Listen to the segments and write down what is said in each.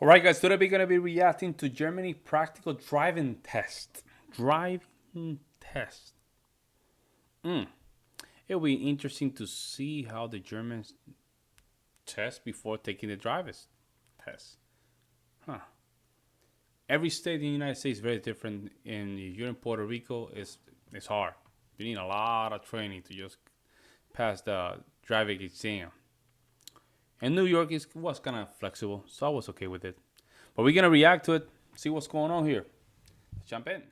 All right, guys, today we're going to be reacting to Germany practical driving test. Driving test. It'll be interesting to see how the Germans test before taking the driver's test. Every state in the United States is very different. And if you're in Puerto Rico, it's hard. You need a lot of training to just pass the driving exam. And New York was kind of flexible, so I was okay with it. But we're going to react to it, see what's going on here. Let's jump in.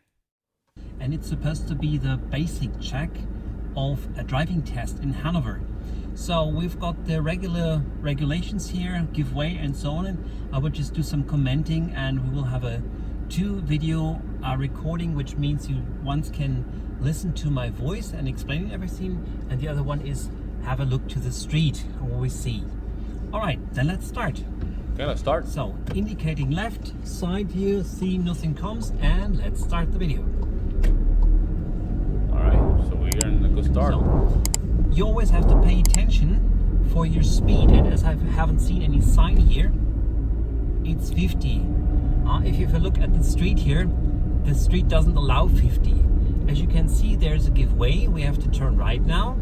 And it's supposed to be the basic check of a driving test in Hanover. So we've got the regular regulations here, give way and so on. And I will just do some commenting, and we will have a 2-video recording, which means you once can listen to my voice and explaining everything, and the other one is have a look to the street and what we see. All right, then let's start. Okay, let's start. So indicating left side here, see nothing comes, and let's start the video. All right, so we're in a good start. So, you always have to pay attention for your speed, and as I haven't seen any sign here, it's 50. If you have a look at the street here, the street doesn't allow 50. As you can see, there's a give way. We have to turn right now.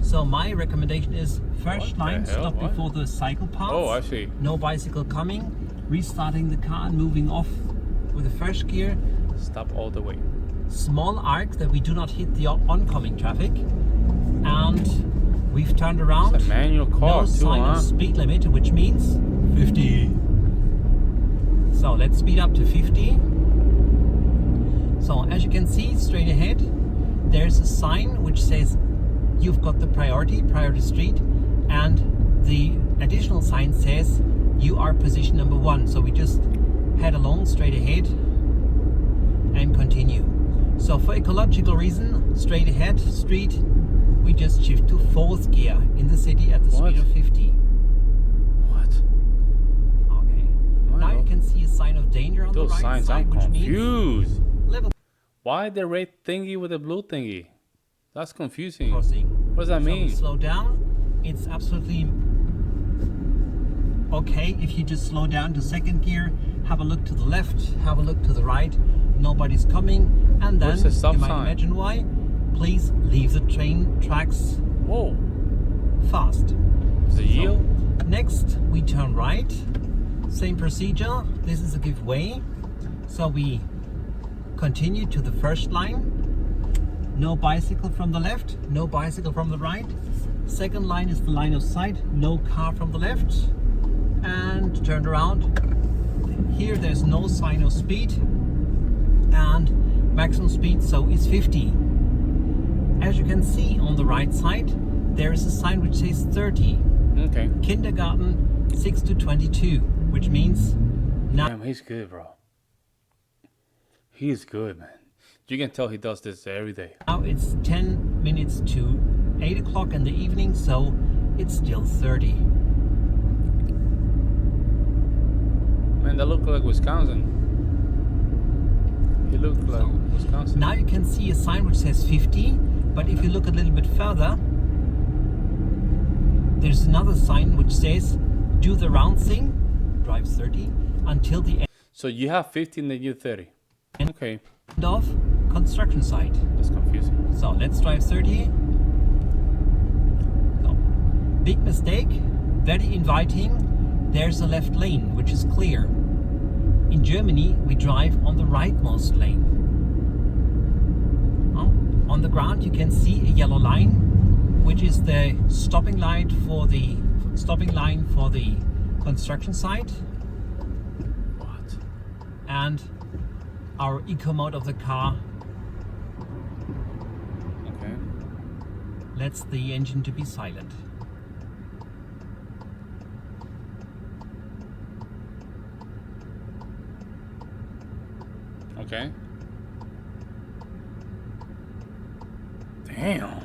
So my recommendation is first line, stop before the cycle paths. Oh, I see. No bicycle coming. Restarting the car and moving off with the first gear. Stop all the way. Small arc that we do not hit the oncoming traffic. And we've turned around. It's a manual car, no sign of speed limit, which means 50. So let's speed up to 50. So as you can see, straight ahead, there's a sign which says you've got the priority street, and the additional sign says you are position number 1. So we just head along straight ahead and continue. So for ecological reason, straight ahead street, we just shift to 4th gear in the city at the speed of 50. What? Okay. Wow. Now you can see a sign of danger on Those the right signs, side, I'm which confused. means level Why the red thingy with the blue thingy? That's confusing. crossing. What does that So we mean? slow down. It's absolutely okay if you just slow down to 2nd gear, have a look to the left, have a look to the right, nobody's coming, and then Where's the stop you might sign? imagine why. Please leave the train tracks Whoa. fast. Is it yield? Next, we turn right. Same procedure. This is a give way. So we continue to the first line. No bicycle from the left, no bicycle from the right. Second line is the line of sight, no car from the left. And turned around. Here there's no sign of speed. And maximum speed, so is 50. As you can see on the right side, there is a sign which says 30. Okay. Kindergarten 6 to 22, which means now. Damn, he's good, bro. He's good, man. You can tell he does this every day. Now it's 10 minutes to 8 o'clock in the evening, so it's still 30. Man, that looked like Wisconsin. He looked like Wisconsin. Now you can see a sign which says 50, but if you look a little bit further, there's another sign which says do the round thing, drive 30 until the So you have 50 and then you 30. Okay, end of construction site. that's confusing. So let's drive 30. No. Big mistake, very inviting. There's a left lane, which is clear. In Germany, we drive on the rightmost lane. On the ground, you can see a yellow line, which is the stopping line for the construction site. What? And our eco mode of the car Okay. lets the engine to be silent. Okay. Damn.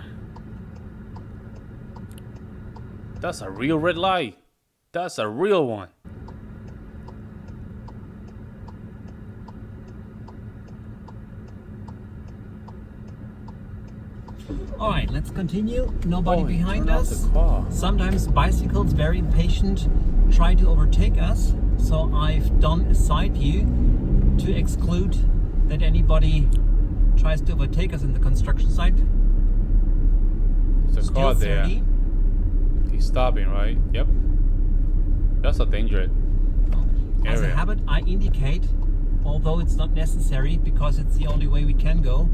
That's a real red light. That's a real one. All right, let's continue. Nobody Oh, he behind turned off us. the car. Sometimes bicycles very impatient try to overtake us. So I've done a side view to exclude that anybody tries to overtake us in the construction site. There's a car Still there. 30. He's stopping, right? Yep. That's a dangerous As a area. habit, I indicate, although it's not necessary because it's the only way we can go.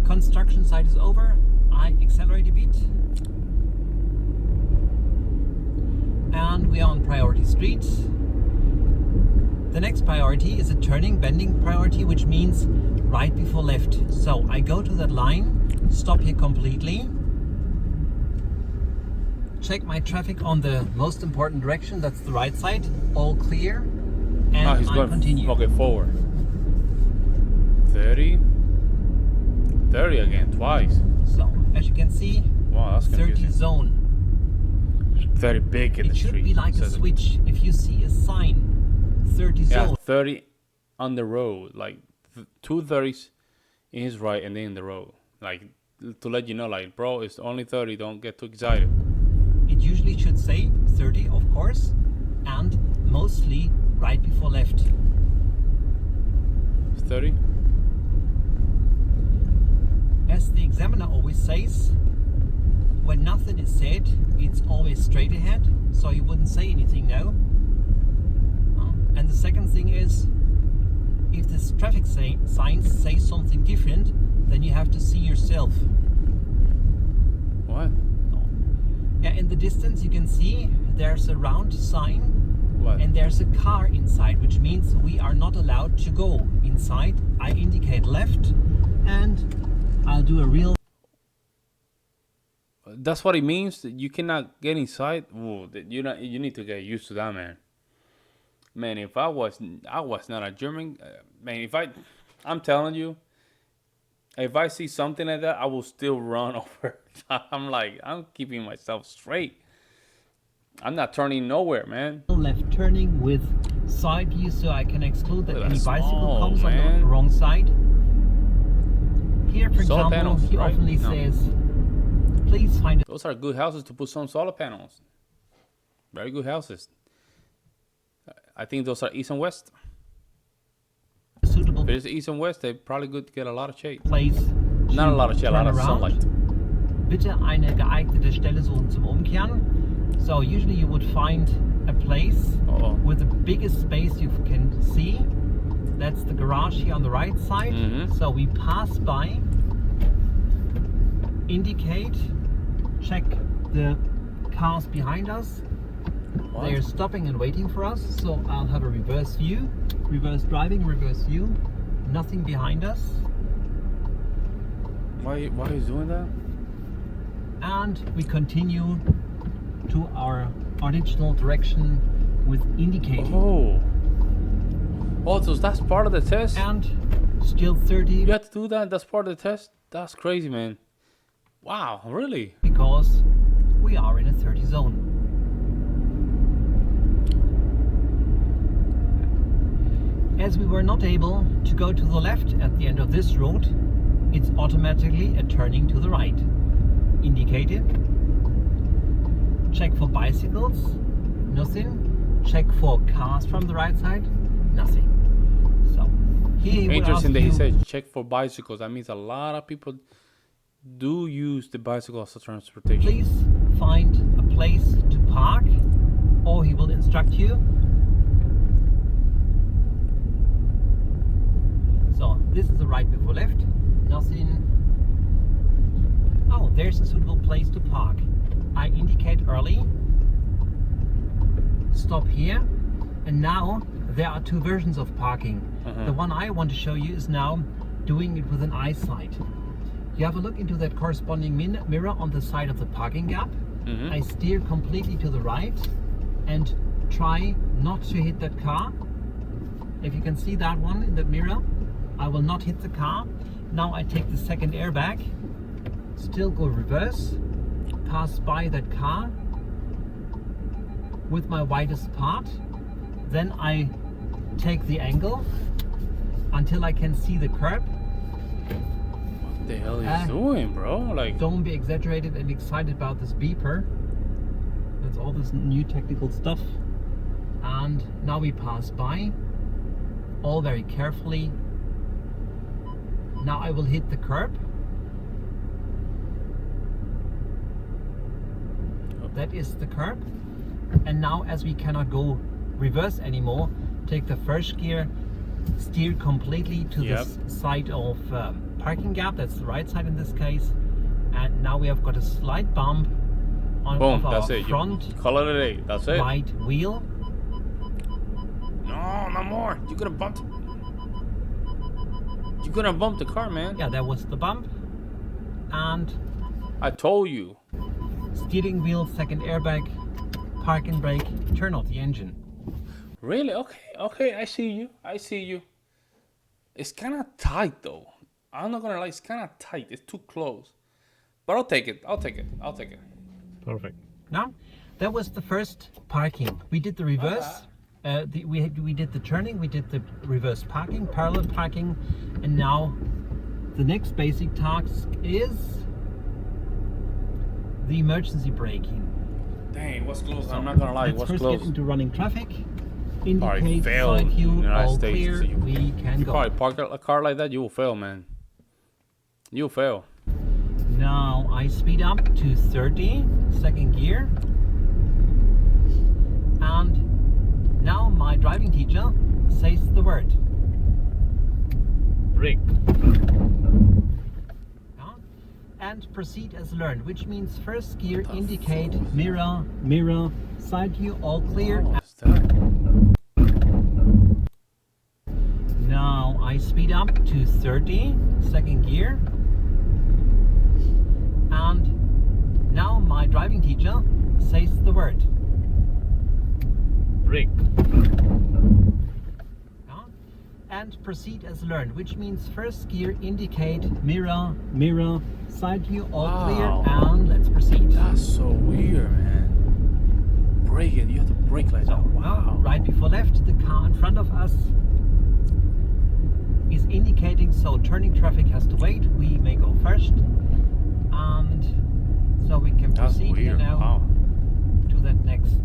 Construction site is over. I accelerate a bit. And we are on priority street. The next priority is a turning, bending priority, which means right before left. So I go to that line, stop here completely, check my traffic on the most important direction, that's the right side, all clear, and Oh, he's I going continue. okay forward. 30. 30 again, twice. So as you can see, Wow, that's 30 confusing. zone. Very big in It the should street. be like a says it. switch. If you see a sign, 30 Yeah, zone, 30 on the road, like two 30s in his right and then in the road. Like to let you know, like, bro, it's only 30. Don't get too excited. it usually should say 30, of course, and mostly right before left. 30. As the examiner always says, when nothing is said, it's always straight ahead, so you wouldn't say anything now. And the second thing is, if this traffic signs say something different, then you have to see yourself. What? Yeah, in the distance you can see there's a round sign What? and there's a car inside, which means we are not allowed to go inside. I indicate left and I'll do a real That's what it means. That you cannot get inside. Ooh, you need to get used to that, man. Man, if I was not a German, man. I'm telling you, if I see something like that, I will still run over. I'm keeping myself straight. I'm not turning nowhere, man. left turning with side view so I can exclude that Look at any that bicycle small, comes on the man. wrong side. Here, for Solar example, panels, he right? often No. says, please find Those are good houses to put some solar panels. Very good houses. I think those are east and west. a suitable If it's east and west, they probably could get a lot of shade. place Not a lot of shade, a lot turn of around. sunlight. Bitte eine geeignete Stelle suchen zum Umkehren. So usually you would find a place Uh-oh. with the biggest space you can see. That's the garage here on the right side. Mhm. So we pass by, indicate, check the cars behind us. What? They are stopping and waiting for us. So I'll have a reverse view, reverse driving, reverse view. Nothing behind us. Why are you doing that? And we continue to our original direction with indicating. Oh, so that's part of the test? And still 30 You have to do that? That's part of the test? That's crazy, man. Wow, really? because we are in a 30 zone. As we were not able to go to the left at the end of this road, it's automatically a turning to the right. Indicated. Check for bicycles, nothing. Check for cars from the right side, nothing. So here he would Interesting ask that he you, said check for bicycles. That means a lot of people do use the bicycle as a transportation. please find a place to park, or he will instruct you. So this is the right before left, nothing. Oh, there's a suitable place to park. I indicate early, stop here, and now there are two versions of parking. The one I want to show you is now doing it with an eyesight. You have a look into that corresponding mirror on the side of the parking gap. I steer completely to the right and try not to hit that car. If you can see that one in the mirror, I will not hit the car. Now I take the second airbag, still go reverse, pass by that car with my widest part. Then I take the angle until I can see the curb. What the hell is he doing, bro? Like, Don't be exaggerated and excited about this beeper. That's all this new technical stuff. And now we pass by, all very carefully. Now I will hit the curb. That is the curb. And now, as we cannot go reverse anymore, take the first gear, steer completely to Yep. the side of parking gap. That's the right side in this case. And now we have got a slight bump on Boom, of our that's it. front You call it a day. That's it. right wheel. No, no more. You're gonna bump. You're gonna bump the car, man. Yeah, that was the bump. And I told you. steering wheel, second airbag, parking brake, turn off the engine. Really? Okay. I see you. It's kind of tight though. I'm not gonna lie. It's kind of tight. It's too close. But I'll take it. Perfect. Now, that was the first parking. We did the reverse. We did the turning. We did the reverse parking, parallel parking, and now the next basic task is the emergency braking. Dang, what's close? So I'm not gonna lie. let's What's first close? get into running traffic. Probably Indicate fail side in the view, United all States, clear. so you- We can You go. probably park a car like that, you will fail, man. You'll fail. Now I speed up to 30, second gear. And now my driving teacher says the word. Brake. Yeah. And proceed as learned, which means first gear, indicate, mirror, side view, all clear. What's that? Now I speed up to 30, second gear. And now my driving teacher says the word. Brake. Yeah. And proceed as learned, which means first gear, indicate, mirror, side view, all Wow. clear, and let's proceed. That's so weird, man. Braking. You have to brake like that. Wow. Right before left, the car in front of us is indicating, so turning traffic has to wait. We may go first. And so we can That's proceed here weird. now Wow. to that next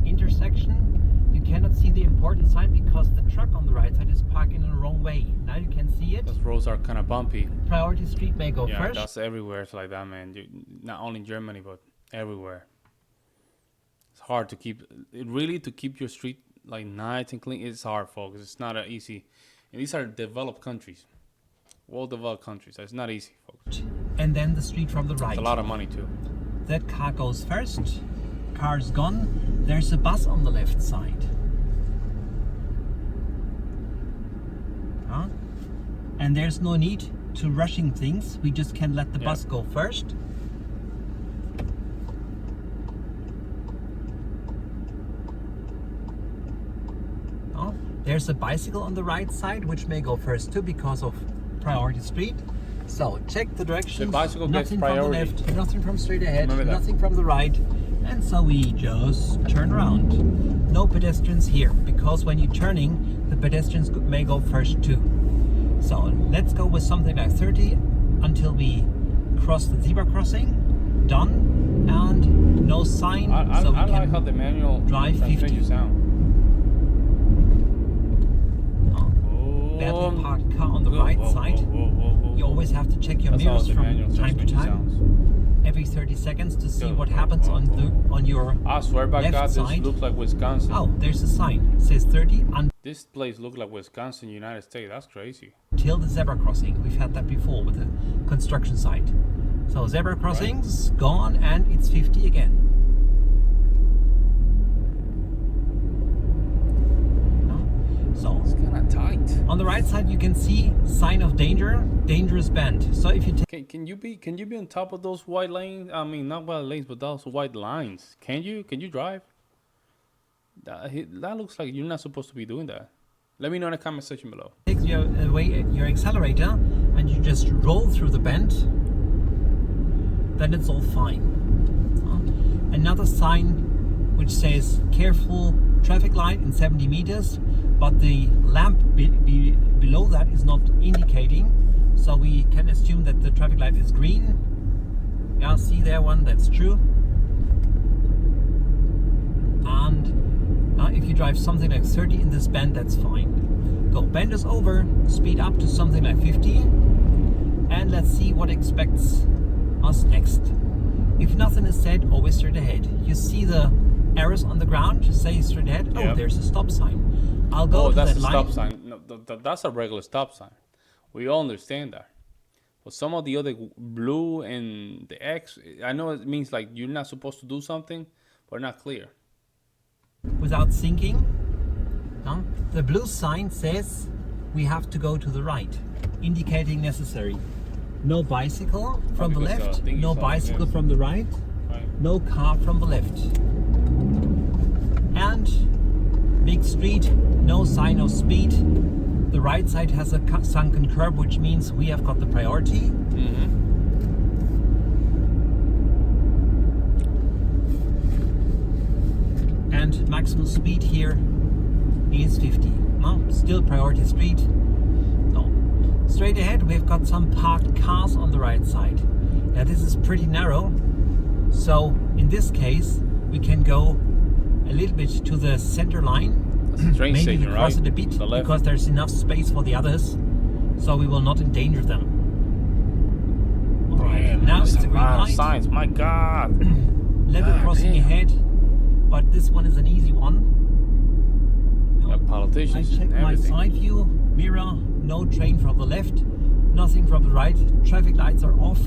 intersection. You cannot see the important sign because the truck on the right side is parking in the wrong way. Now you can see it. Those roads are kind of bumpy. Priority street may go Yeah, first. that's everywhere. It's like that, man. Not only in Germany, but everywhere. It's hard to keep. To keep your street like nice and clean. It's hard, folks. It's not easy. And these are developed countries, well-developed countries. So it's not easy, folks. And then the street from the right. It's a lot of money too. That car goes first. Car's gone. There's a bus on the left side. Huh? And there's no need to rushing things. We just can let the Yeah. bus go first. Oh, there's a bicycle on the right side, which may go first too because of priority street. So check the directions. The bicycle gets nothing priority. from the left, nothing from straight ahead, Remember that. nothing from the right. And so we just turn around. No pedestrians here, because when you're turning, the pedestrians may go first too. So let's go with something like 30 until we cross the zebra crossing. Done. And no sign. I so we like can how the manual drive 50. transmission sound. badly parked car on the right side. You always have to check your That's how mirrors the from manual time to transmission time. sounds. Every 30 seconds to see Go, what go, happens go, on go. on your I swear by left God, this side. looks like Wisconsin. Oh, there's a sign. It says 30 This place looks like Wisconsin, United States. That's crazy. until the zebra crossing. We've had that before with a construction site. So zebra crossings gone, and it's 50 again. So It's kind of tight. on the right side you can see sign of danger, dangerous bend. So if you take Can you be on top of those white lanes? I mean, not white lanes, but those white lines. Can you drive? That looks like you're not supposed to be doing that. Let me know in the comment section below. away your accelerator and you just roll through the bend, then it's all fine. Another sign which says careful traffic light in 70 meters, but the lamp below that is not indicating, so we can assume that the traffic light is green. Yeah, see there one, that's true. And If you drive something like 30 in this bend, that's fine. Go, bend is over, speed up to something like 50, and let's see what expects us next. If nothing is said, always straight ahead. You see the arrows on the ground, say straight ahead. Oh, Yep. there's a stop sign. I'll go Oh, to that's that a line. stop sign. No, that's a regular stop sign. We all understand that. But some of the other blue and the X, I know it means like you're not supposed to do something, but not clear. Without thinking. The blue sign says we have to go to the right, indicating necessary. No bicycle from the because, left, thing no is all bicycle against. from the right, Right. no car from the left. And big street, no sign of speed. The right side has a sunken curb, which means we have got the priority. Mm-hmm. And maximum speed here is 50. No, still priority street. No. Straight ahead we've got some parked cars on the right side. Now this is pretty narrow, so in this case we can go a little bit to the center line. That's the train Maybe station, we cross right? it a bit The left. because there's enough space for the others, so we will not endanger them. Alright, Damn, now that's it's a the green lot of light. signs. My God. Level God crossing damn. ahead, but this one is an easy one. Yeah, I politicians check and my everything. side view, mirror, no train from the left, nothing from the right, traffic lights are off,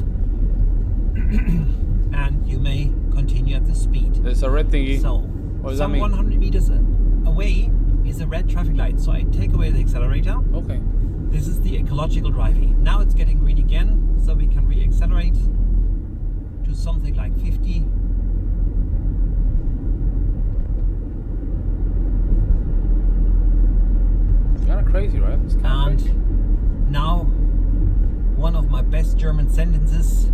and you may continue at the speed. There's a red thingy. So, What does that some mean? 100 meters away is a red traffic light, so I take away the accelerator. Okay. This is the ecological driving. Now it's getting green again, so we can re-accelerate to something like 50. It's kind of crazy, right? It's kind of crazy. And now, one of my best German sentences.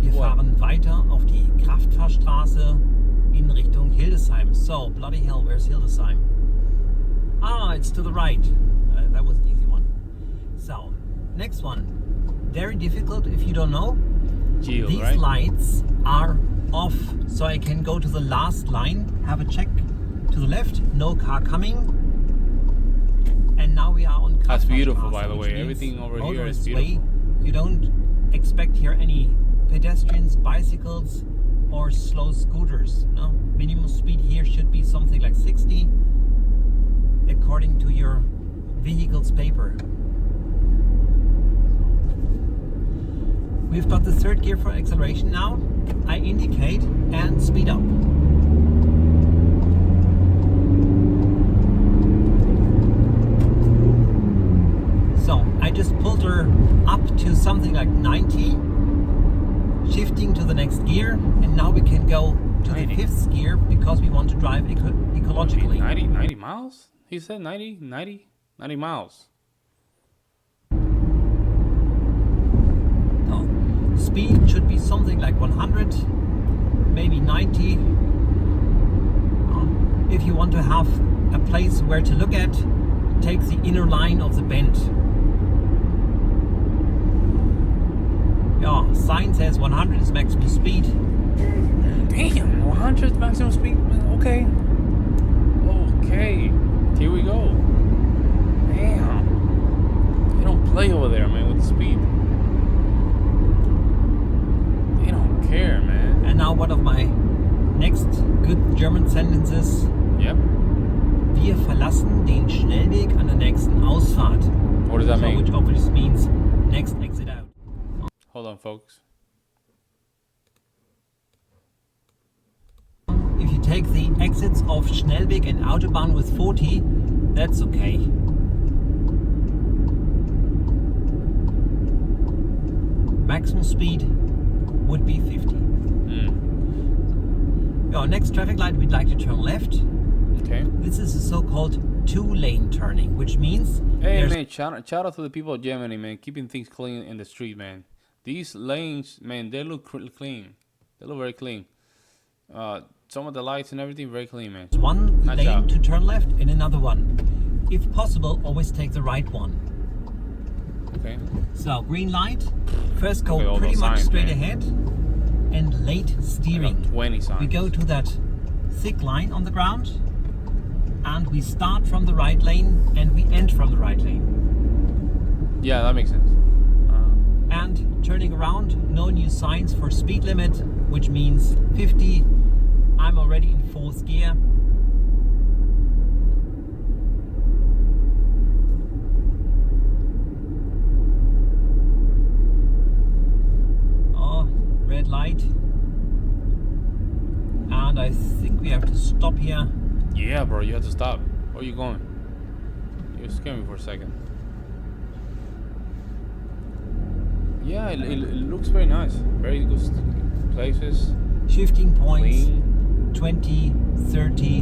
Wir What? fahren weiter auf die Kraftfahrstraße in Richtung Hildesheim. So, bloody hell, where's Hildesheim? Ah, it's to the right. That was an easy one. So, next one. Very difficult if you don't know. Geo, These right? lights are off, so I can go to the last line, have a check to the left, no car coming. And now we are on That's Kraftfahrstraße, beautiful, by the which way. means Everything over here is motorist beautiful. way. You don't expect here any pedestrians, bicycles, or slow scooters. No, minimum speed here should be something like 60, according to your vehicle's paper. We've got the third gear for acceleration now. I indicate and speed up. So I just pulled her up to something like 90, shifting to the next gear, and now we can go to 90. the fifth gear because we want to drive ecologically. 90 miles? He said 90 miles. So, speed should be something like 100, maybe 90. If you want to have a place where to look at, take the inner line of the bend. Yeah, sign says 100 is maximum speed. Damn, 100 maximum speed. Okay. Okay. Here we go. Damn. They don't play over there, man, with the speed. They don't care, man. And now one of my next good German sentences. Yep. Wir verlassen den Schnellweg an der nächsten Ausfahrt. What does that So, mean? which obviously means next exit out. Hold on, folks. If you take the exits of Schnellweg and Autobahn with 40, that's okay. Maximum speed would be 50. Your next traffic light, we'd like to turn left. Okay. This is a so-called two-lane turning, which means Hey, there's man, shout out to the people of Germany, man, keeping things clean in the street, man. These lanes, man, they look clean. They look very clean. Some of the lights and everything, very clean, man. one Nice lane job. to turn left and another one. If possible, always take the right one. Okay. So, green light. First go Okay, all pretty those much signs, straight man. ahead. And late I got steering. 20 signs. We go to that thick line on the ground, and we start from the right lane and we end from the right lane. Yeah, that makes sense. And turning around, no new signs for speed limit, which means 50. I'm already in 4th gear. Oh, red light. And I think we have to stop here. Yeah, bro, you have to stop. Where are you going? You scared me for a second. Yeah, it looks very nice. Very good places. Shifting points, Clean. 20, 30,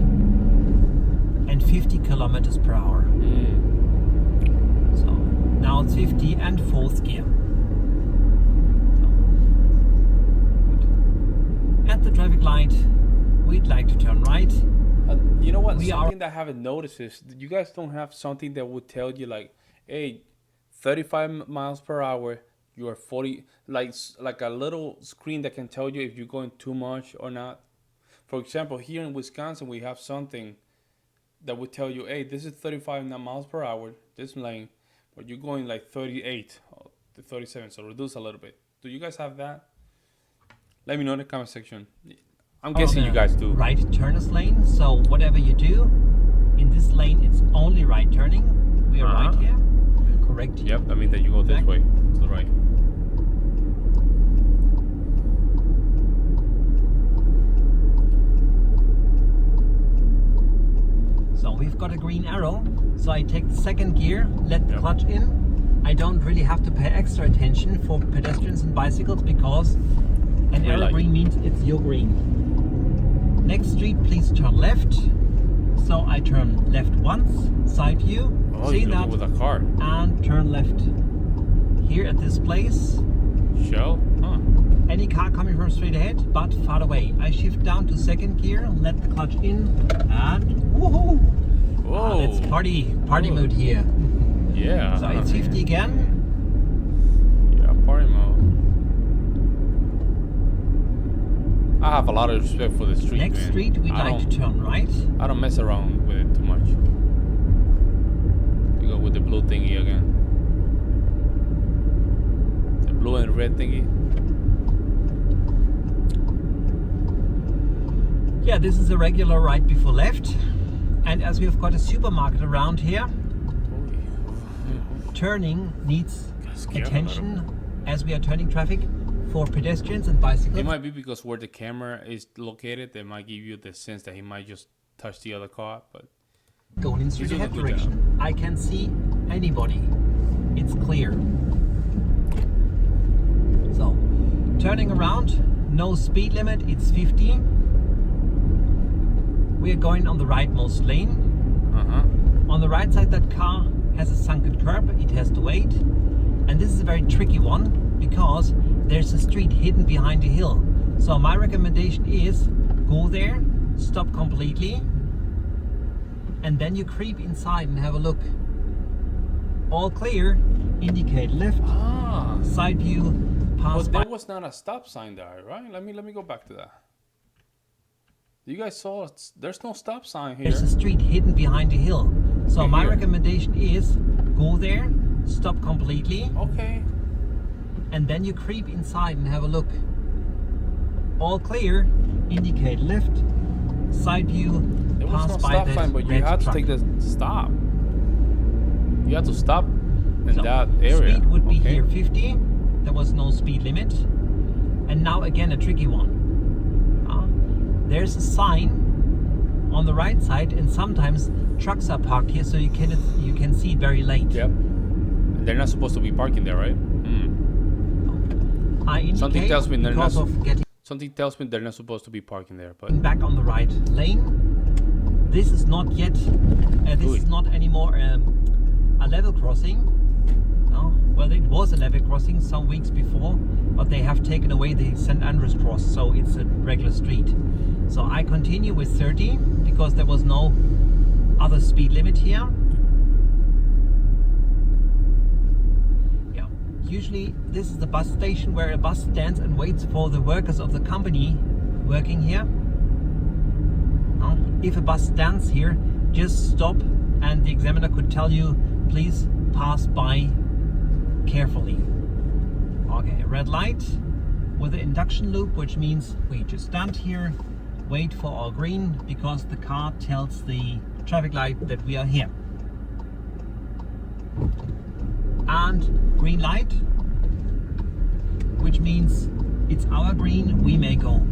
and 50 kilometers per hour. So now it's 50 and 4th gear. So, good. At the traffic light, we'd like to turn right. You know what? We Something that I haven't noticed is you guys don't have something that would tell you like, hey, 35 miles per hour. You are 40, like a little screen that can tell you if you're going too much or not. For example, here in Wisconsin, we have something that would tell you, hey, this is 35 miles per hour, this lane, but you're going like 38 to 37, so reduce a little bit. Do you guys have that? Let me know in the comment section. I'm guessing you guys do. Right turners lane, so whatever you do, in this lane it's only right turning. We are right here. We're correct here. Yep, I mean that you go this way, to the right. So we've got a green arrow, so I take the 2nd gear, let the clutch in. I don't really have to pay extra attention for pedestrians and bicycles because an arrow green means it's your green. Next street, please turn left. So I turn left once, side view, Oh, see you're that, with a car. and turn left. Here at this place, Shell? Huh. any car coming from straight ahead, but far away. I shift down to 2nd gear, let the clutch in, and woohoo! Whoa. It's party mode here. Yeah. So it's 50 again. Yeah, party mode. I have a lot of respect for the street, Next man. street, we'd like to turn right. I don't mess around with it too much. You go with the blue thingy again. The blue and red thingy. Yeah, this is a regular right before left. And as we've got a supermarket around here, turning needs attention as we are turning traffic for pedestrians and bicycles. It might be because where the camera is located, they might give you the sense that he might just touch the other car, but going in straight doing a ahead good direction. I can see anybody. It's clear. So, turning around, no speed limit, it's 50. We are going on the rightmost lane. On the right side, that car has a sunken curb, it has to wait. And this is a very tricky one because there's a street hidden behind a hill. So my recommendation is go there, stop completely, and then you creep inside and have a look. All clear, indicate left, side view, pass but by. there was not a stop sign there, right? Let me go back to that. You guys saw there's no stop sign here. There's a street hidden behind a hill. So Okay, my here. recommendation is go there, stop completely, Okay. and then you creep inside and have a look. All clear, indicate left, side view, There was pass no by stop that sign, but you red had to truck. take the stop. You had to stop in So, that area. speed would be okay. here 50. There was no speed limit. And now again a tricky one. There's a sign on the right side, and sometimes trucks are parked here, so you can see it very late. Yep. They're not supposed to be parking there, right? I indicate Something tells me they're not. because of getting Something tells me they're not supposed to be parking there, but back on the right lane. This is not yet. This is not anymore a level crossing. No, well, it was a level crossing some weeks before, but they have taken away the St. Andrews cross, so it's a regular street. So I continue with 30 because there was no other speed limit here. Yeah, usually this is the bus station where a bus stands and waits for the workers of the company working here. if a bus stands here, just stop, and the examiner could tell you, please pass by carefully. Okay, red light with the induction loop, which means we just stand here, wait for our green, because the car tells the traffic light that we are here. And green light, which means it's our green, we may go.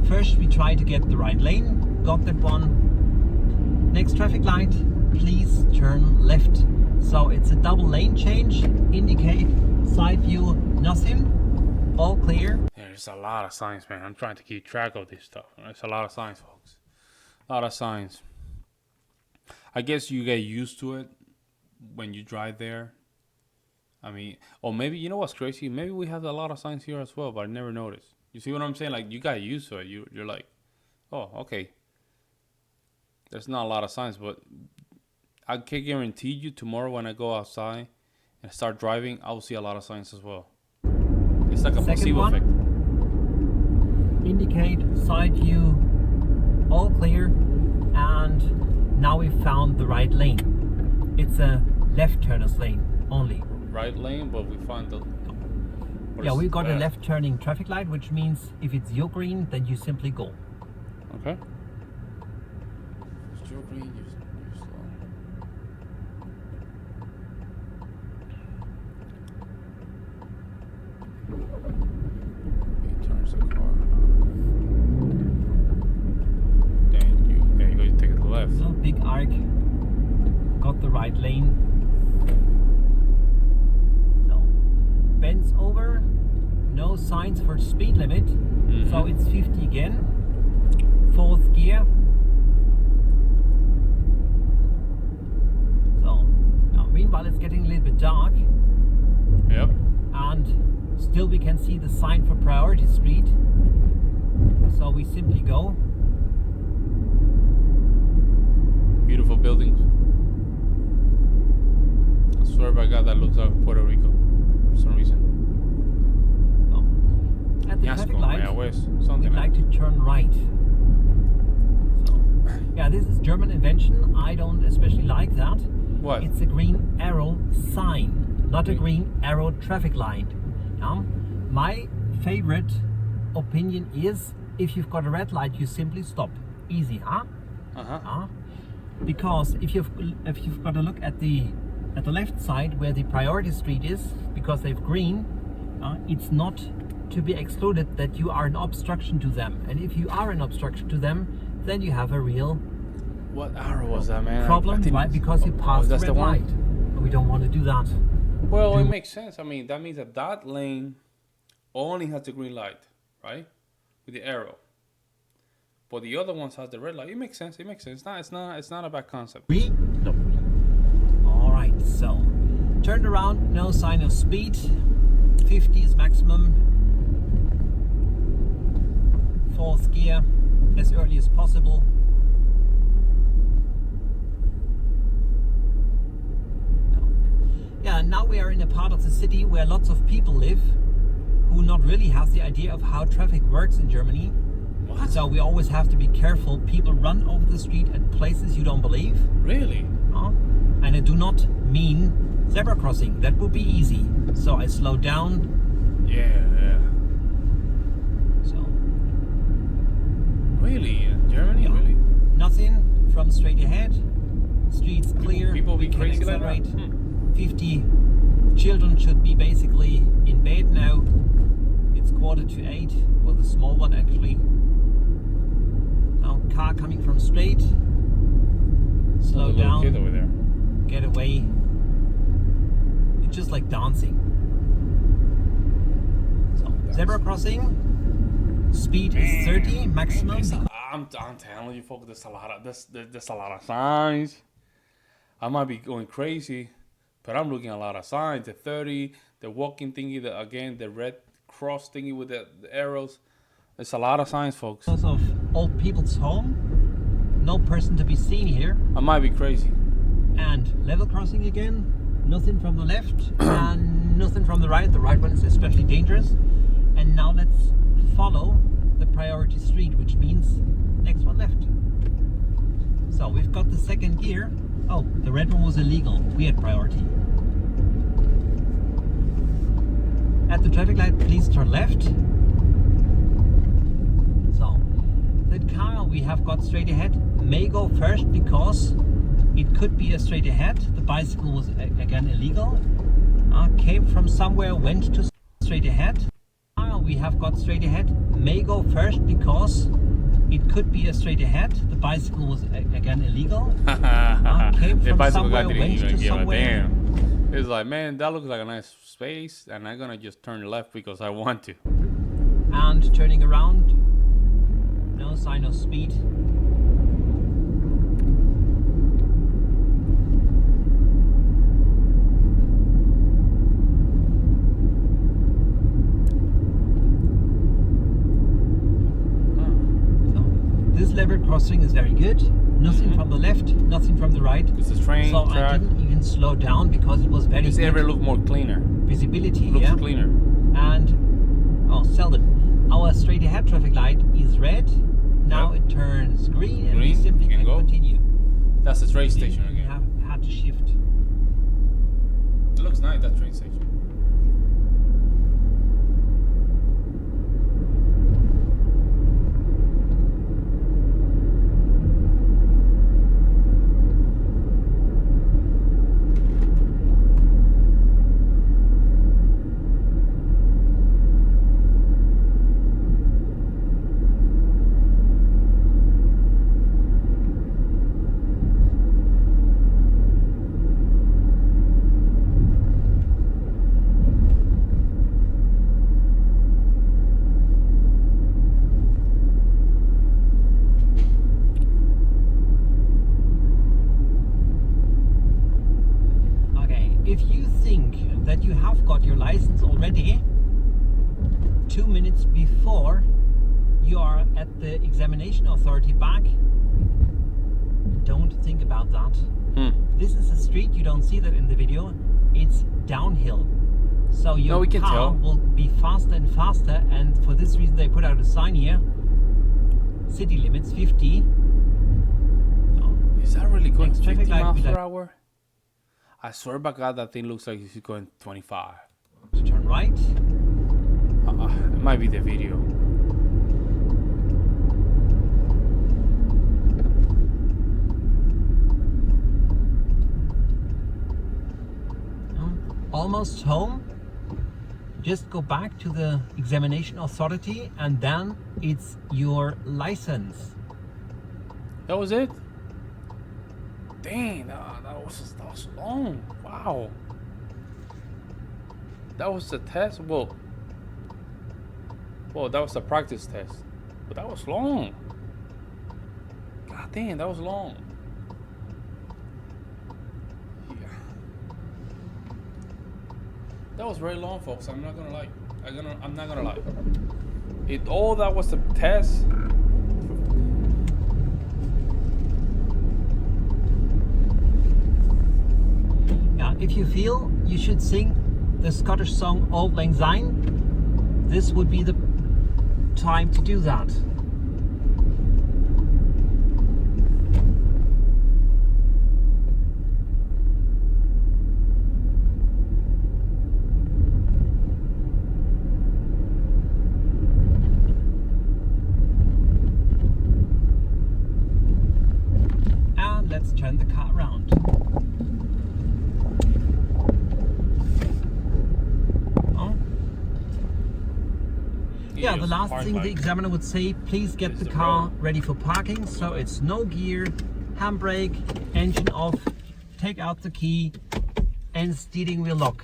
First we try to get the right lane, got that one. Next traffic light, please turn left. So it's a double lane change, indicate side view, nothing, all clear. Yeah, there's a lot of signs, man. I'm trying to keep track of this stuff. There's a lot of signs, folks. A lot of signs. I guess you get used to it when you drive there. I mean, or maybe, you know what's crazy? Maybe we have a lot of signs here as well, but I never noticed. You see what I'm saying? Like, you got used to it. You're like, oh, okay. There's not a lot of signs, but I can guarantee you tomorrow when I go outside and start driving, I'll see a lot of signs as well. It's like a placebo effect. Indicate side view, all clear, and now we've found the right lane. It's a left turners lane only. Right lane, but we find the... Yeah, we got a left turning traffic light, which means if it's your green, then you simply go. Okay. It's your green, you're slow. He turns the car. There you go, you take it to the left. So big arc, got the right lane. So bends over, no signs for speed limit. So it's 50 again. Fourth gear. So now meanwhile it's getting a little bit dark. Yep. And still we can see the sign for priority street. So we simply go. Beautiful buildings. I swear by God that looks like Puerto Rico for some reason. At the traffic light, we'd like to turn right. So, yeah, this is German invention. I don't especially like that. What? It's a green arrow sign, not a green arrow traffic light. My favorite opinion is if you've got a red light, you simply stop. Easy, huh? Because if you've got to look at the left side where the priority street is, because they've green, it's not to be excluded that you are an obstruction to them. And if you are an obstruction to them, then you have a real what arrow was that, man? problem, right? Because you passed the red light. And we don't want to do that. Well, it makes sense. I mean, that means that lane only has the green light, right? With the arrow. But the other ones has the red light. It makes sense. It makes sense. It's not a bad concept. No. All right. So, turned around. No sign of speed. 50 is maximum. Fourth gear, as early as possible. Yeah, now we are in a part of the city where lots of people live who not really have the idea of how traffic works in Germany. What? So we always have to be careful. People run over the street at places you don't believe. Really? And I do not mean zebra crossing. That would be easy. So I slow down. Yeah. So. Really? In Germany? Yeah. Really? Nothing from straight ahead. Streets clear. People be crazy like that? 50 children should be basically in bed now. It's 7:45. Well, the small one actually. Now car coming from straight. Slow down. Kid over there. Get away. It's just like dancing. So, zebra crossing. Speed is 30 maximum. I'm telling you, folks, there's a lot of signs. I might be going crazy, but I'm looking at a lot of signs. The 30, the walking thingy, the red cross thingy with the arrows. There's a lot of signs, folks. Because of old people's home, no person to be seen here. I might be crazy. And level crossing again. Nothing from the left and nothing from the right. The right one is especially dangerous. And now let's follow the priority street, which means next one left. So we've got the second gear. Oh, the red one was illegal. We had priority. At the traffic light, please turn left. So, the car we have got straight ahead may go first because it could be a straight ahead. The bicycle was again illegal. Came from somewhere, went to straight ahead. We have got straight ahead may go first because it could be a straight ahead. The bicycle was again illegal. Came The from bicycle somewhere, guy didn't went even to give a somewhere. damn. It's like, man, that looks like a nice space, and I'm gonna just turn left because I want to. And turning around, no sign of speed. So, this level crossing is very good. Nothing from the left, nothing from the right. It's a train So I track. didn't even slow down because it was very This good area look more cleaner. visibility. Looks Yeah. cleaner. And Selden, our straight ahead traffic light is red. Now Yep. it turns green, and we Green, simply you can can go. continue. That's the train station We again. have had to shift. It looks nice, that train station. Okay, if you think that you have got your license already 2 minutes before you are at the examination authority back, don't think about that. This is a street, you don't see that in the video, it's downhill. So your No, we can car tell. will be faster and faster, and for this reason they put out a sign here, city limits 50. So, Is that really going Next 50 traffic light, miles be per like- hour? I swear by God, that thing looks like it's going 25. to turn right. It might be the video. Almost home. Just go back to the examination authority and then it's your license. That was it? Dang, that was long. Wow. That was the test? Well, that was the practice test. But that was long. God damn, that was long. Yeah. That was very long, folks. I'm not gonna lie. I'm not gonna lie. All that was the test. Yeah, if you feel you should sing the Scottish song Auld Lang Syne, this would be the time to do that. And let's turn the car around. Oh. Yeah, the last thing the examiner would say, please get Is the the car road. ready for parking. So it's no gear, handbrake, engine off, take out the key, and steering wheel lock.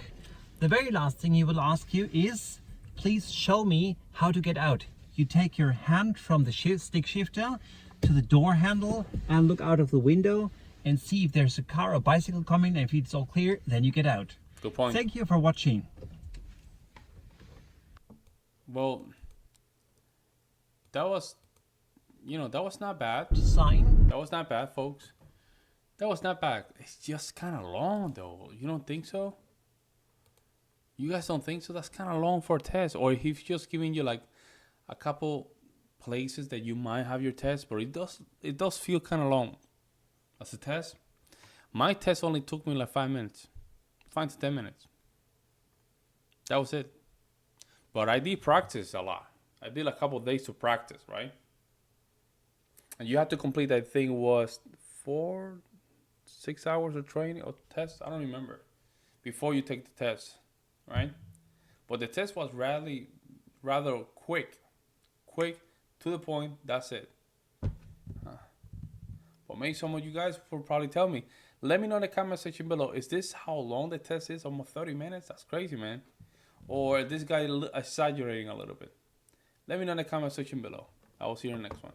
The very last thing he will ask you is, please show me how to get out. You take your hand from the stick shifter to the door handle and look out of the window and see if there's a car or bicycle coming, and if it's all clear, then you get out. Good point. Thank you for watching. Well, that was not bad. Sign. That was not bad, folks. That was not bad. It's just kind of long, though. You don't think so? You guys don't think so? That's kind of long for a test. Or if he's just giving you like a couple places that you might have your test, but it does feel kind of long. as a test. My test only took me like 5 minutes, 5 to 10 minutes. That was it. But I did practice a lot. I did a couple of days to practice, right? And you had to complete, I think, was 6 hours of training or test. I don't remember. Before you take the test, right? But the test was rather quick, to the point. That's it. But maybe some of you guys will probably tell me. Let me know in the comment section below. Is this how long the test is? Almost 30 minutes? That's crazy, man. Or this guy exaggerating a little bit? Let me know in the comment section below. I will see you in the next one.